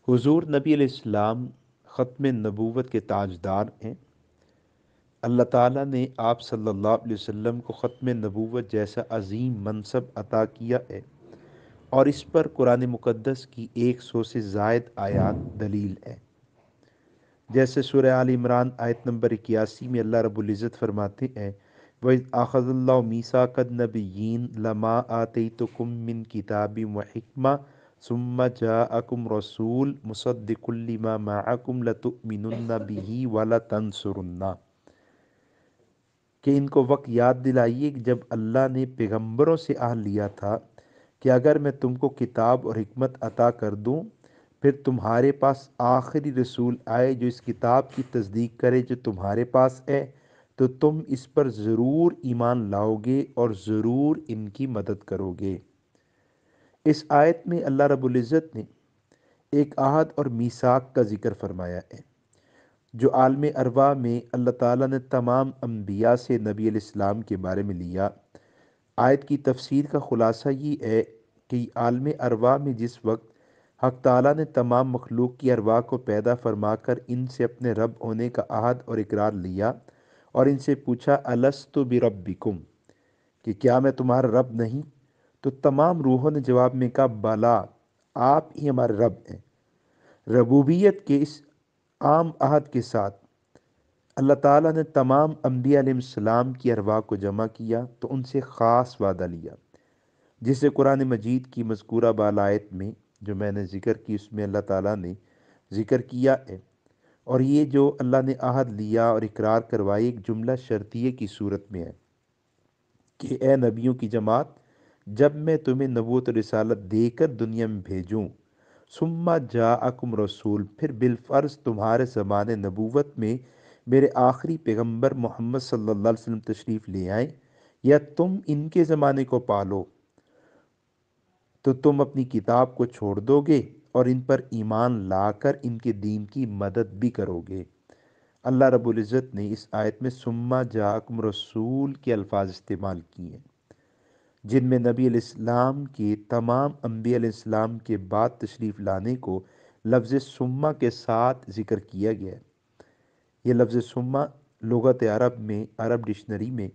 حضور نبی علیہ السلام ختم نبوت کے تاجدار ہیں۔ اللہ تعالیٰ نے آپ صلی اللہ علیہ وسلم کو ختم نبوت جیسا عظیم منصب عطا کیا ہے، اور اس پر قرآن مقدس کی 100 سے زائد آیات دلیل ہے۔ جیسے سورہ آل عمران آیت نمبر 81 میں اللہ رب العزت فرماتے ہیں، وَإِذْ أَخَذَ اللَّهُ مِيثَاقَ النَّبِيِّينَ لَمَا آتَيْتُكُم مِّن كِتَابٍ وَحِكْمَةٍ ثُمَّ جَاءَكُمْ رَسُولٌ مُصَدِّقٌ لِّمَا مَعَكُمْ لَتُؤْمِنُنَّ بِهِ وَلَتَنصُرُنَّهُ، کہ ان کو وقت یاد دلائیے کہ جب اللہ نے پیغمبروں سے عہد لیا تھا کہ اگر میں تم کو کتاب اور حکمت عطا کر دوں، پھر تمہارے پاس آخری رسول آئے جو اس کتاب کی تصدیق کرے جو تمہارے پاس ہے، تو تم اس پر ضرور ایمان لاؤ گے اور ضرور ان کی مدد کرو گے۔ اس آیت میں اللہ رب العزت نے ایک عہد اور میثاق کا ذکر فرمایا ہے جو عالم ارواح میں اللہ تعالیٰ نے تمام انبیاء سے نبی علیہ السلام کے بارے میں لیا۔ آیت کی تفسیر کا خلاصہ یہ ہے کہ عالم ارواح میں جس وقت حق تعالیٰ نے تمام مخلوق کی ارواح کو پیدا فرما کر ان سے اپنے رب ہونے کا عہد اور اقرار لیا اور ان سے پوچھا الستُ بربکم، کہ کیا میں تمہارا رب نہیں، تو تمام روحوں نے جواب میں کہا بلا، آپ ہی ہمارے رب ہیں۔ ربوبیت کے اس عام عہد کے ساتھ اللہ تعالیٰ نے تمام انبیاء علیہ السلام کی ارواح کو جمع کیا تو ان سے خاص وعدہ لیا، جسے قرآن مجید کی مذکورہ بالا آیت میں جو میں نے ذکر کی اس میں اللہ تعالیٰ نے ذکر کیا ہے۔ اور یہ جو اللہ نے عہد لیا اور اقرار کروائی ایک جملہ شرطیے کی صورت میں ہے کہ اے نبیوں کی جماعت، جب میں تمہیں نبوت و رسالت دے کر دنیا میں بھیجوں، ثم جاءکم رسول، پھر بالفرض تمہارے زمانے نبوت میں میرے آخری پیغمبر محمد صلی اللہ علیہ وسلم تشریف لے آئیں، یا تم ان کے زمانے کو پالو، تو تم اپنی کتاب کو چھوڑ دو گے اور ان پر ایمان لا کر ان کے دین کی مدد بھی کرو گے۔ اللہ رب العزت نے اس آیت میں ثم جاءکم رسول کے الفاظ استعمال کیے ہیں، جن میں نبی علیہ السلام کے تمام انبیاء علیہ السلام کے بعد تشریف لانے کو لفظ ثم کے ساتھ ذکر کیا گیا ہے۔ یہ لفظ ثم لغت عرب میں، عرب ڈکشنری میں،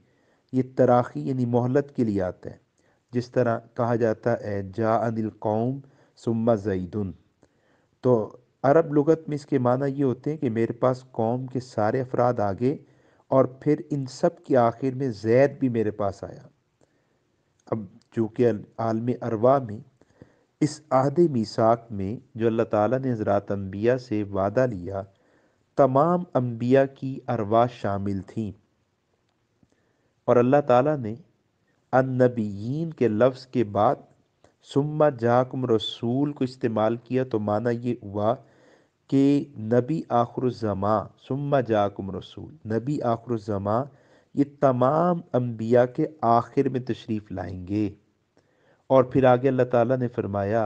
یہ تراخی یعنی مہلت کے لیے آتا ہے، جس طرح کہا جاتا ہے جاءنی القوم ثم زید، تو عرب لغت میں اس کے معنی یہ ہوتے ہیں کہ میرے پاس قوم کے سارے افراد آگے اور پھر ان سب کے آخر میں زید بھی میرے پاس آیا۔ اب چونکہ عالم ارواح میں اس عہد میثاق میں جو اللہ تعالیٰ نے حضرات انبیاء سے وعدہ لیا، تمام انبیاء کی ارواح شامل تھیں، اور اللہ تعالیٰ نے النبیین کے لفظ کے بعد ثم جاءکم رسول کو استعمال کیا، تو معنی یہ ہوا کہ نبی آخر الزماں، ثم جاءکم رسول، نبی آخر الزماں یہ تمام انبیاء کے آخر میں تشریف لائیں گے۔ اور پھر آگے اللہ تعالیٰ نے فرمایا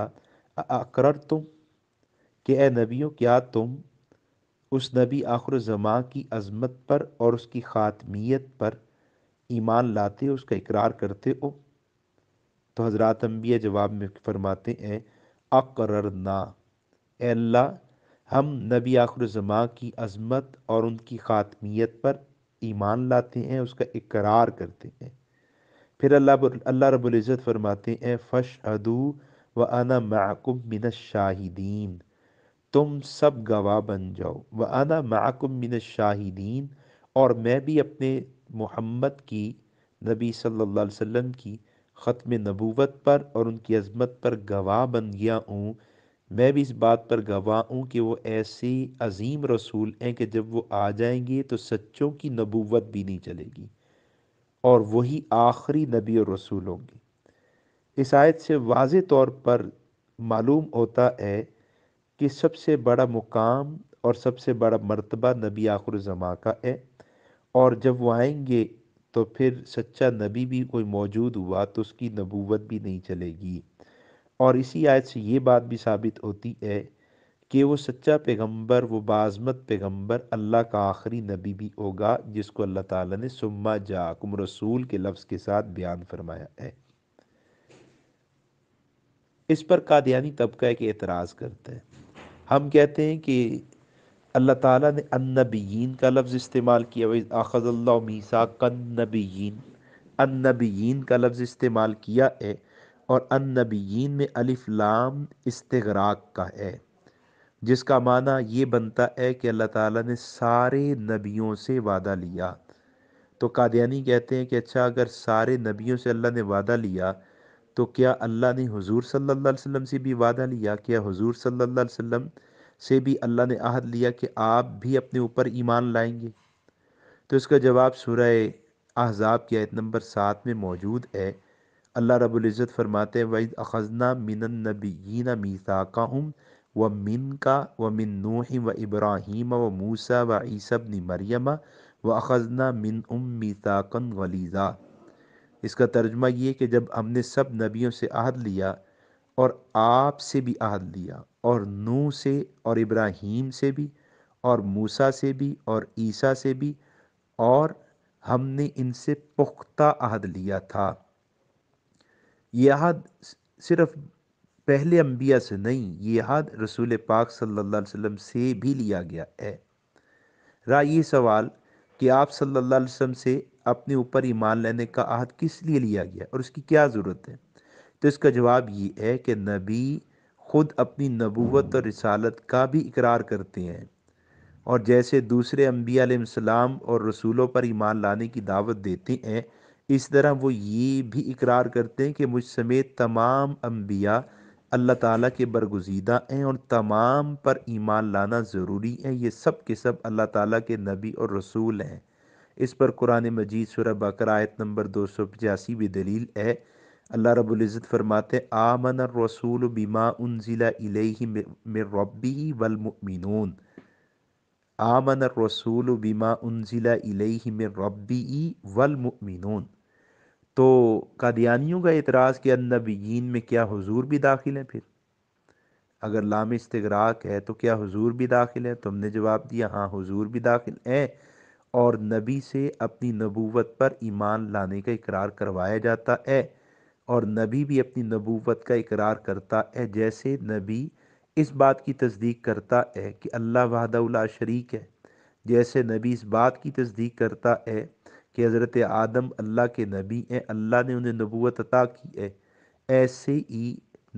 اقررتم، کہ اے نبیوں کیا تم اس نبی آخر الزماں کی عظمت پر اور اس کی خاتمیت پر ایمان لاتے ہو، اس کا اقرار کرتے ہو؟ تو حضرات انبیاء جواب میں فرماتے ہیں اقررنا، اے اللہ ہم نبی آخر الزماں کی عظمت اور ان کی خاتمیت پر ایمان لاتے ہیں، اس کا اقرار کرتے ہیں۔ پھر اللہ رب العزت فرماتے ہیں فَاشْهَدُوا وَأَنَا مَعَكُم مِّنَ الشَّاهِدِينَ، تم سب گواہ بن جاؤ، وَأَنَا مَعَكُم مِّنَ الشَّاهِدِينَ، اور میں بھی اپنے محمد کی، نبی صلی اللہ علیہ وسلم کی ختم نبوت پر اور ان کی عظمت پر گواہ بن گیا ہوں۔ میں بھی اس بات پر گواہ ہوں کہ وہ ایسے عظیم رسول ہیں کہ جب وہ آ جائیں گے تو سچوں کی نبوت بھی نہیں چلے گی، اور وہی آخری نبی اور رسول ہوں گے۔ اس آیت سے واضح طور پر معلوم ہوتا ہے کہ سب سے بڑا مقام اور سب سے بڑا مرتبہ نبی آخر الزماں کا ہے، اور جب وہ آئیں گے تو پھر سچا نبی بھی کوئی موجود ہوا تو اس کی نبوت بھی نہیں چلے گی۔ اور اسی آیت سے یہ بات بھی ثابت ہوتی ہے کہ وہ سچا پیغمبر، وہ باعظمت پیغمبر اللہ کا آخری نبی بھی ہوگا، جس کو اللہ تعالیٰ نے ثم جاءکم رسول کے لفظ کے ساتھ بیان فرمایا ہے۔ اس پر قادیانی طبقہ ایک اعتراض کرتا ہے ہم کہتے ہیں کہ اللہ تعالیٰ نے النبیین کا لفظ استعمال کیا، وَإِذْ أَخَذَ اللَّهُ مِيثَاقَ النَّبِيِّينَ، النبیین کا لفظ استعمال کیا ہے، اور النبیین میں الف لام استغراق کا ہے، جس کا معنی یہ بنتا ہے کہ اللہ تعالیٰ نے سارے نبیوں سے وعدہ لیا۔ تو قادیانی کہتے ہیں کہ اچھا، اگر سارے نبیوں سے اللہ نے وعدہ لیا تو کیا اللہ نے حضور صلی اللہ علیہ وسلم سے بھی وعدہ لیا؟ کیا حضور صلی اللہ علیہ وسلم سے بھی اللہ نے عہد لیا کہ آپ بھی اپنے اوپر ایمان لائیں گے؟ تو اس کا جواب سورہ احزاب کی آیت نمبر 7 میں موجود ہے۔ اللہ رب العزت فرماتے ہیں وَإِذْ أَخَذْنَا مِنَ النَّبِيِّينَ مِيثَاقَهُمْ وَمِنْكَ وَمِن نُوحٍ وَإِبْرَاهِيمَ وَمُوسَىٰ وَعِيسَىٰ ابْنِ مَرْيَمَ وَأَخَذْنَا مِنْهُم مِّيثَاقًا غَلِيظًا۔ اس کا ترجمہ یہ کہ جب ہم نے سب نبیوں سے عہد لیا اور آپ سے بھی عہد لیا، اور نوح سے اور ابراہیم سے بھی اور موسیٰ سے بھی اور عیسیٰ سے بھی، اور ہم نے ان سے پختہ عہد لیا تھا۔ یہ عہد صرف پہلے انبیاء سے نہیں، یہ عہد رسول پاک صلی اللہ علیہ وسلم سے بھی لیا گیا ہے۔ رہا یہ سوال کہ آپ صلی اللہ علیہ وسلم سے اپنے اوپر ایمان لینے کا عہد کس لیے لیا گیا اور اس کی کیا ضرورت ہے؟ تو اس کا جواب یہ ہے کہ نبی خود اپنی نبوت اور رسالت کا بھی اقرار کرتے ہیں، اور جیسے دوسرے انبیاء علیہ السلام اور رسولوں پر ایمان لانے کی دعوت دیتے ہیں، اس طرح وہ یہ بھی اقرار کرتے ہیں کہ مجھ سمیت تمام انبیاء اللہ تعالیٰ کے برگزیدہ ہیں اور تمام پر ایمان لانا ضروری ہے، یہ سب کے سب اللہ تعالیٰ کے نبی اور رسول ہیں۔ اس پر قرآن مجید سورہ بقرہ آیت نمبر 285 بھی دلیل ہے۔ اللہ رب العزت فرماتے ہیں آمن الرسول بما انزل الیہ من ربہ والمؤمنون، آمن الرسول بما انزل الیہ من ربہ والمؤمنون۔ تو قادیانیوں کا اعتراض کہ النبیین میں کیا حضور بھی داخل ہیں؟ پھر اگر لام استغراق ہے تو کیا حضور بھی داخل ہے؟ تم نے جواب دیا ہاں حضور بھی داخل ہیں، اور نبی سے اپنی نبوت پر ایمان لانے کا اقرار کروایا جاتا ہے، اور نبی بھی اپنی نبوت کا اقرار کرتا ہے، جیسے نبی اس بات کی تصدیق کرتا ہے کہ اللہ وحدہ لا شریک ہے، جیسے نبی اس بات کی تصدیق کرتا ہے کہ حضرت آدم اللہ کے نبی ہیں، اللہ نے انہیں نبوت عطا کی ہے، ایسے ہی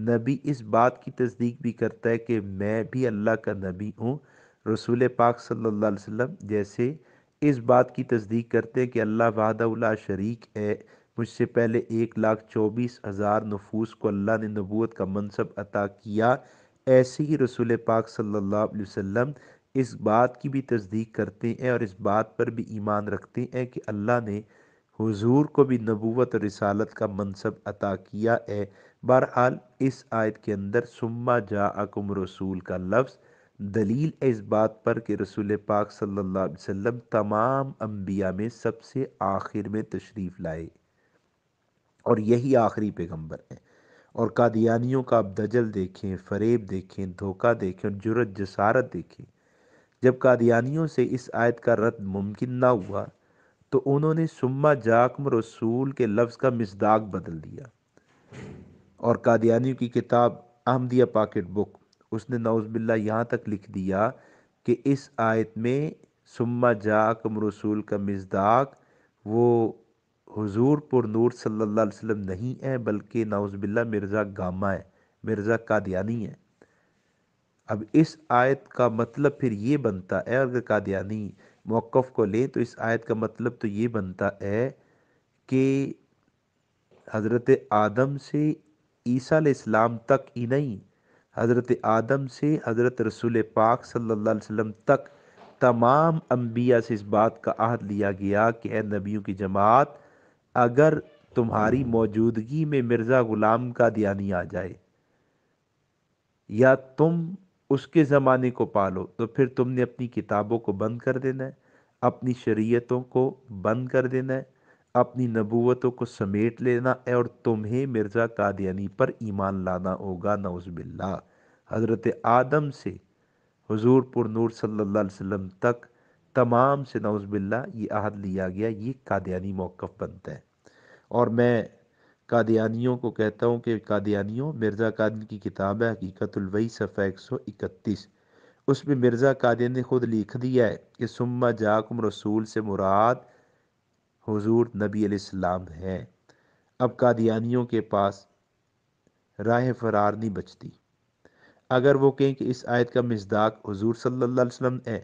نبی اس بات کی تصدیق بھی کرتا ہے کہ میں بھی اللہ کا نبی ہوں۔ رسول پاک صلی اللہ علیہ وسلم جیسے اس بات کی تصدیق کرتے ہیں کہ اللہ وحدہ لا شریک ہے، مجھ سے پہلے 1,24,000 نفوس کو اللہ نے نبوت کا منصب عطا کیا، ایسے ہی رسول پاک صلی اللہ علیہ وسلم اس بات کی بھی تصدیق کرتے ہیں اور اس بات پر بھی ایمان رکھتے ہیں کہ اللہ نے حضور کو بھی نبوت اور رسالت کا منصب عطا کیا ہے۔ بہرحال اس آیت کے اندر ثم جاءکم رسول کا لفظ دلیل ہے اس بات پر کہ رسول پاک صلی اللہ علیہ وسلم تمام انبیاء میں سب سے آخر میں تشریف لائے، اور یہی آخری پیغمبر ہیں۔ اور قادیانیوں کا اب دجل دیکھیں، فریب دیکھیں، دھوکہ دیکھیں اور جرت جسارت دیکھیں۔ جب قادیانیوں سے اس آیت کا رد ممکن نہ ہوا تو انہوں نے ثم جاءکم رسول کے لفظ کا مصداق بدل دیا، اور قادیانیوں کی کتاب احمدیہ پاکٹ بک، اس نے نعوذ باللہ یہاں تک لکھ دیا کہ اس آیت میں ثم جاءکم رسول کا مصداق وہ حضور پر نور صلی اللہ علیہ وسلم نہیں ہے، بلکہ نعوذ باللہ مرزا گامہ ہے، مرزا قادیانی ہے۔ اب اس آیت کا مطلب پھر یہ بنتا ہے، اگر قادیانی موقف کو لیں تو اس آیت کا مطلب تو یہ بنتا ہے کہ حضرت آدم سے عیسیٰ علیہ السلام تک ہی نہیں، حضرت آدم سے حضرت رسول پاک صلی اللہ علیہ وسلم تک تمام انبیاء سے اس بات کا عہد لیا گیا کہ اے نبیوں کی جماعت، اگر تمہاری موجودگی میں مرزا غلام قادیانی آ جائے یا تم اس کے زمانے کو پالو تو پھر تم نے اپنی کتابوں کو بند کر دینا ہے، اپنی شریعتوں کو بند کر دینا ہے، اپنی نبوتوں کو سمیٹ لینا ہے، اور تمہیں مرزا قادیانی پر ایمان لانا ہوگا نعوذ باللہ۔ حضرت آدم سے حضور پر نور صلی اللہ علیہ وسلم تک تمام سے نعوذ باللہ یہ عہد لیا گیا، یہ قادیانی موقف بنتا ہے۔ اور میں قادیانیوں کو کہتا ہوں کہ قادیانیوں، مرزا قادری کی کتاب ہے حقیقت الوحی صفحہ 131، اس میں مرزا قادیانی نے خود لکھ دیا ہے کہ ثم جاکم رسول سے مراد حضور نبی علیہ السلام ہے۔ اب قادیانیوں کے پاس راہ فرار نہیں بچتی۔ اگر وہ کہیں کہ اس آیت کا مصداق حضور صلی اللہ علیہ وسلم ہے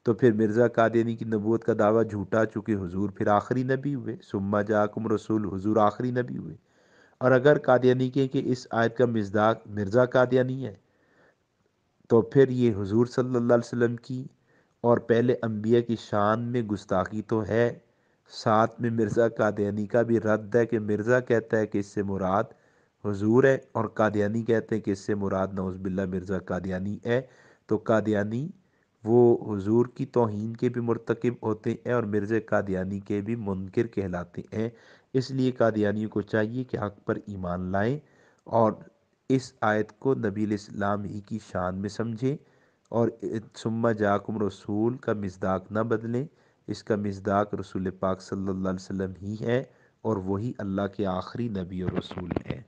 تو پھر مرزا قادیانی کی نبوت کا دعویٰ جھوٹا، چونکہ حضور پھر آخری نبی ہوئے، ثم جاکم رسول، حضور آخری نبی ہوئے۔ اور اگر قادیانی کہیں کہ اس آیت کا مصداق مرزا قادیانی ہے تو پھر یہ حضور صلی اللہ علیہ وسلم کی اور پہلے انبیاء کی شان میں گستاخی تو ہے، ساتھ میں مرزا قادیانی کا بھی رد ہے کہ مرزا کہتا ہے کہ اس سے مراد حضور ہے اور قادیانی کہتے ہیں کہ اس سے مراد نعوذ باللہ مرزا قادیانی ہے۔ تو قادیانی وہ حضور کی توہین کے بھی مرتکب ہوتے ہیں اور مرزا قادیانی کے بھی منکر کہلاتے ہیں۔ اس لیے قادیانیوں کو چاہیے کہ حق پر ایمان لائیں اور اس آیت کو نبی علیہ السلام ہی کی شان میں سمجھیں اور ثم جاکم رسول کا مصداق نہ بدلیں۔ اس کا مصداق رسول پاک صلی اللہ علیہ وسلم ہی ہے اور وہی اللہ کے آخری نبی اور رسول ہیں۔